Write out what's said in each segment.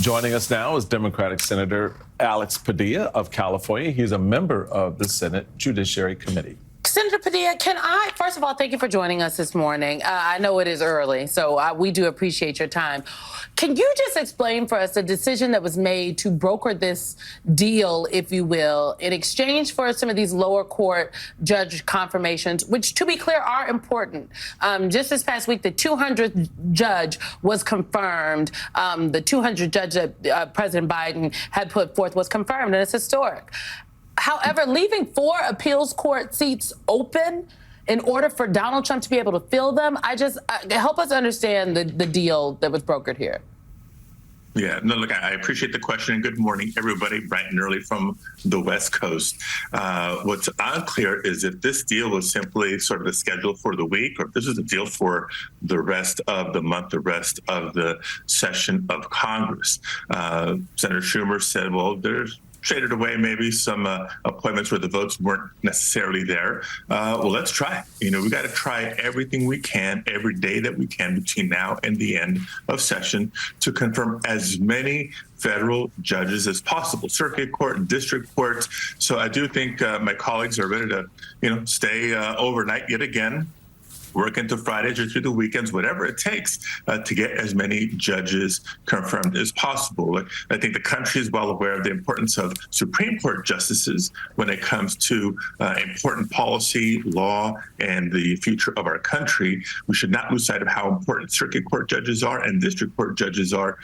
Joining us now is Democratic Senator Alex Padilla of California. He's a member of the Senate Judiciary Committee. Senator Padilla, first of all, thank you for joining us this morning. I know it is early, so we do appreciate your time. Can you just explain for us the decision that was made to broker this deal, if you will, in exchange for some of these lower court judge confirmations, which, to be clear, are important? Just this past week, the 200th judge was confirmed. The 200th judge that President Biden had put forth was confirmed, and it's historic. However, leaving 4 appeals court seats open in order for Donald Trump to be able to fill them, help us understand the deal that was brokered here. Yeah, no, look, I appreciate the question, and good morning, everybody, bright and early from the West Coast. What's unclear is if this deal was simply sort of a schedule for the week, or if this is a deal for the rest of the month, the rest of the session of Congress. Senator Schumer said, well, there's traded away maybe some appointments where the votes weren't necessarily there. Well, let's try. We got to try everything we can every day that we can between now and the end of session to confirm as many federal judges as possible, circuit court, district courts. So I do think my colleagues are ready to, stay overnight yet again, work into Fridays or through the weekends, whatever it takes to get as many judges confirmed as possible. I think the country is well aware of the importance of Supreme Court justices when it comes to important policy, law, and the future of our country. We should not lose sight of how important circuit court judges are and district court judges are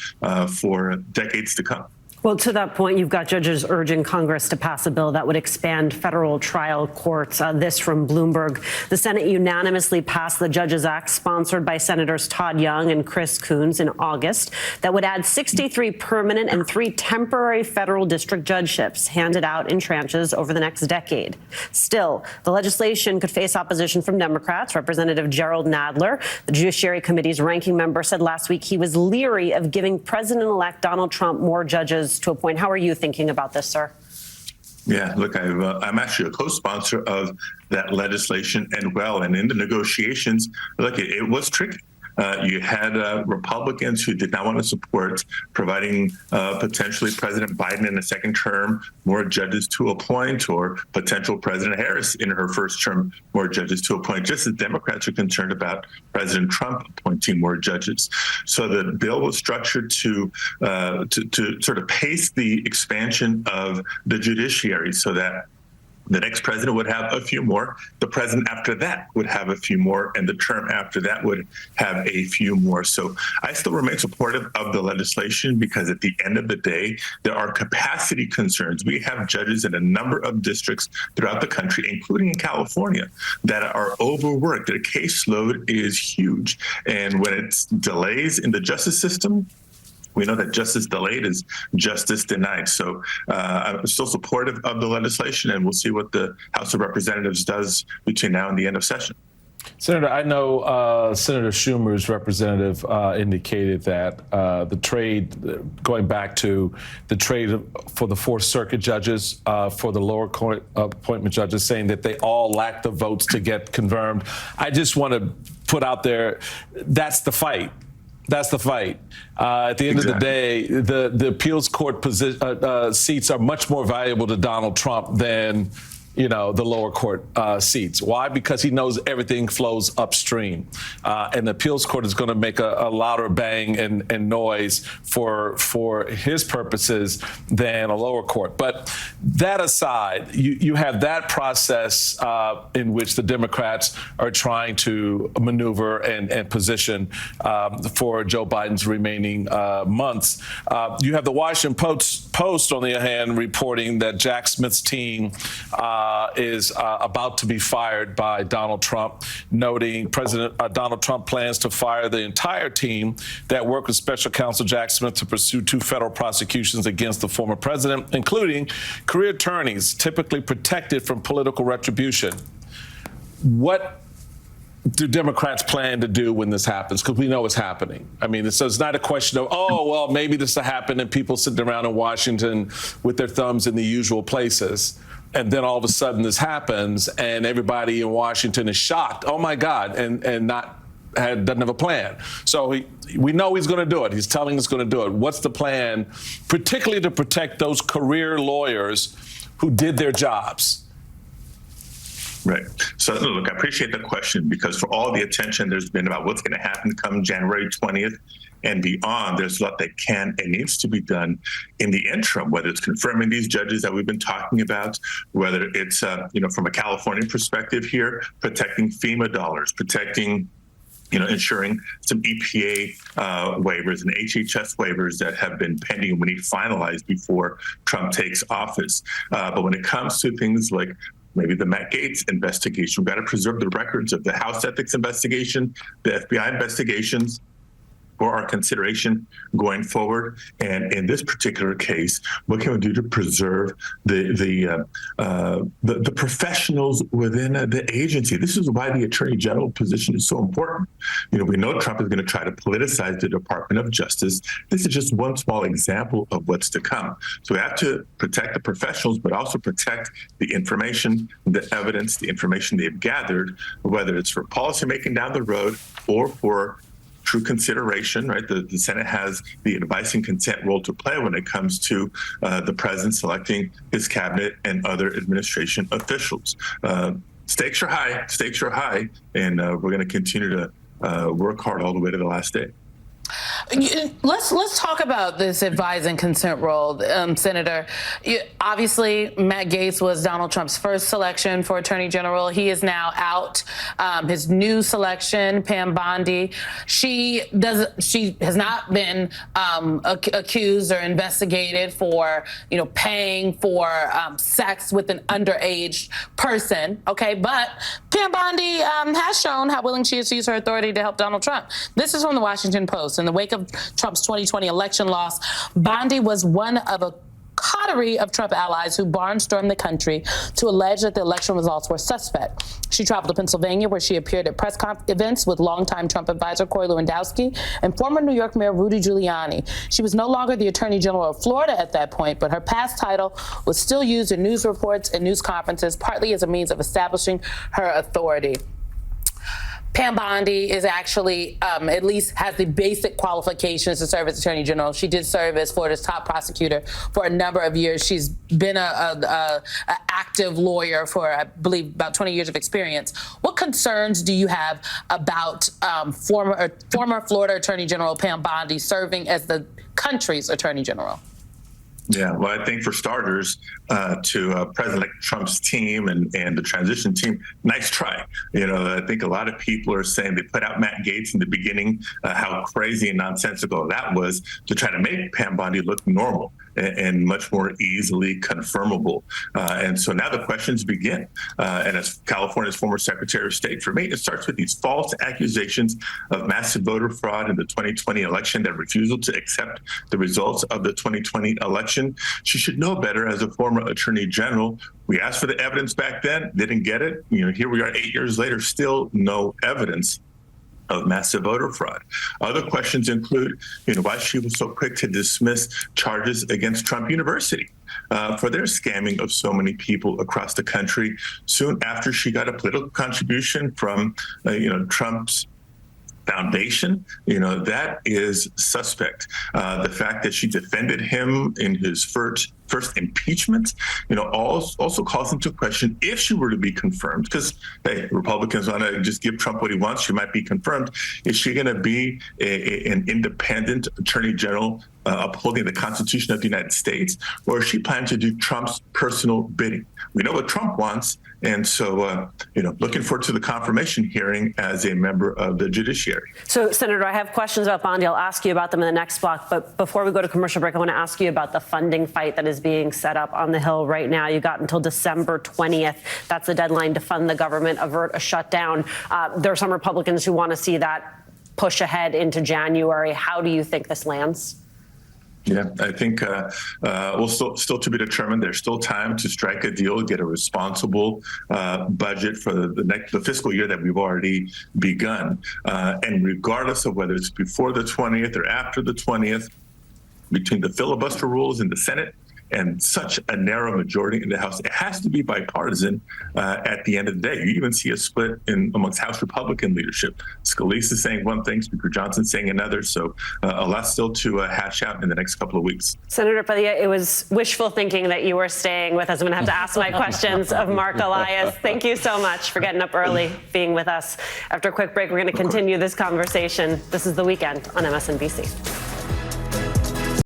for decades to come. Well, to that point, you've got judges urging Congress to pass a bill that would expand federal trial courts. This from Bloomberg. The Senate unanimously passed the Judges Act, sponsored by Senators Todd Young and Chris Coons in August, that would add 63 permanent and 3 temporary federal district judgeships handed out in tranches over the next decade. Still, the legislation could face opposition from Democrats. Representative Gerald Nadler, the Judiciary Committee's ranking member, said last week he was leery of giving President-elect Donald Trump more judges to appoint. How are you thinking about this, sir? Yeah, look, I'm actually a co-sponsor of that legislation, and in the negotiations, look, it was tricky. You had Republicans who did not want to support providing potentially President Biden in a second term more judges to appoint, or potential President Harris in her first term more judges to appoint, just as Democrats are concerned about President Trump appointing more judges. So the bill was structured to sort of pace the expansion of the judiciary so that the next president would have a few more, the president after that would have a few more, and the term after that would have a few more. So I still remain supportive of the legislation because at the end of the day, there are capacity concerns. We have judges in a number of districts throughout the country, including in California, that are overworked. Their caseload is huge. And when it's delays in the justice system, we know that justice delayed is justice denied. So I'm still supportive of the legislation, and we'll see what the House of Representatives does between now and the end of session. Senator, I know Senator Schumer's representative indicated that the trade, going back to the trade for the 4 circuit judges, for the lower court appointment judges, saying that they all lack the votes to get confirmed. I just want to put out there, that's the fight. That's the fight. At the end of the day, the appeals court seats are much more valuable to Donald Trump than, the lower court seats. Why? Because he knows everything flows upstream. And the appeals court is going to make a louder bang and noise for his purposes than a lower court. But that aside, you have that process in which the Democrats are trying to maneuver and position for Joe Biden's remaining months. You have the Washington Post, on the other hand, reporting that Jack Smith's team is about to be fired by Donald Trump, noting President Donald Trump plans to fire the entire team that worked with Special Counsel Jack Smith to pursue 2 federal prosecutions against the former president, including career attorneys typically protected from political retribution. What do Democrats plan to do when this happens? Because we know it's happening. I mean, so it's not a question of, well, maybe this will happen and people sitting around in Washington with their thumbs in the usual places. And then all of a sudden this happens and everybody in Washington is shocked. Oh, my God. And not doesn't have a plan. So we know he's going to do it. He's telling us going to do it. What's the plan, particularly to protect those career lawyers who did their jobs? Right. So look, I appreciate the question, because for all the attention there's been about what's going to happen come January 20th and beyond, there's a lot that can and needs to be done in the interim, whether it's confirming these judges that we've been talking about, whether it's, from a California perspective here, protecting FEMA dollars, protecting ensuring some EPA waivers and HHS waivers that have been pending and we need finalized before Trump takes office. But when it comes to things like maybe the Matt Gaetz investigation, we've got to preserve the records of the House ethics investigation, the FBI investigations, for our consideration going forward. And in this particular case, what can we do to preserve the professionals within the agency? This is why the Attorney General position is so important. We know Trump is going to try to politicize the Department of Justice. This is just one small example of what's to come. So we have to protect the professionals, but also protect the information, the evidence, the information they've gathered, whether it's for policymaking down the road or for true consideration, right? The Senate has the advice and consent role to play when it comes to the president selecting his cabinet and other administration officials. Stakes are high, and we're going to continue to work hard all the way to the last day. Let's talk about this advise and consent role, Senator. Obviously, Matt Gaetz was Donald Trump's first selection for Attorney General. He is now out. His new selection, Pam Bondi, she has not been accused or investigated for paying for sex with an underage person. Okay, but Pam Bondi has shown how willing she is to use her authority to help Donald Trump. This is from the Washington Post. In the wake of Trump's 2020 election loss, Bondi was one of a coterie of Trump allies who barnstormed the country to allege that the election results were suspect. She traveled to Pennsylvania, where she appeared at press events with longtime Trump advisor Corey Lewandowski and former New York Mayor Rudy Giuliani. She was no longer the Attorney General of Florida at that point, but her past title was still used in news reports and news conferences, partly as a means of establishing her authority. Pam Bondi is actually, at least has the basic qualifications to serve as Attorney General. She did serve as Florida's top prosecutor for a number of years. She's been a active lawyer for, I believe, about 20 years of experience. What concerns do you have about former Florida Attorney General Pam Bondi serving as the country's Attorney General? Yeah, well, I think for starters, to President Trump's team and the transition team, nice try. I think a lot of people are saying they put out Matt Gaetz in the beginning, how crazy and nonsensical that was to try to make Pam Bondi look normal and much more easily confirmable. And so now the questions begin. And as California's former Secretary of State, for me, it starts with these false accusations of massive voter fraud in the 2020 election, that refusal to accept the results of the 2020 election. She should know better as a former Attorney General. We asked for the evidence back then, didn't get it. Here we are 8 years later, still no evidence of massive voter fraud. Other questions include, why she was so quick to dismiss charges against Trump University for their scamming of so many people across the country soon after she got a political contribution from, Trump's foundation. That is suspect. The fact that she defended him in his first impeachment, also calls into question if she were to be confirmed, because, hey, Republicans want to just give Trump what he wants. She might be confirmed. Is she going to be an independent Attorney General upholding the Constitution of the United States, or is she planning to do Trump's personal bidding? We know what Trump wants. And so, looking forward to the confirmation hearing as a member of the judiciary. So, Senator, I have questions about Bondi. I'll ask you about them in the next block. But before we go to commercial break, I want to ask you about the funding fight that is being set up on the Hill right now. You got until December 20th. That's the deadline to fund the government, avert a shutdown. There are some Republicans who want to see that push ahead into January. How do you think this lands? Yeah, I think still to be determined. There's still time to strike a deal, get a responsible budget for the fiscal year that we've already begun. And regardless of whether it's before the 20th or after the 20th, between the filibuster rules in the Senate and such a narrow majority in the House. It has to be bipartisan at the end of the day. You even see a split amongst House Republican leadership. Scalise is saying one thing, Speaker Johnson saying another. So a lot still to hash out in the next couple of weeks. Senator Padilla, it was wishful thinking that you were staying with us. I'm going to have to ask my questions of Mark Elias. Thank you so much for getting up early, being with us. After a quick break, we're going to continue this conversation. This is The Weekend on MSNBC.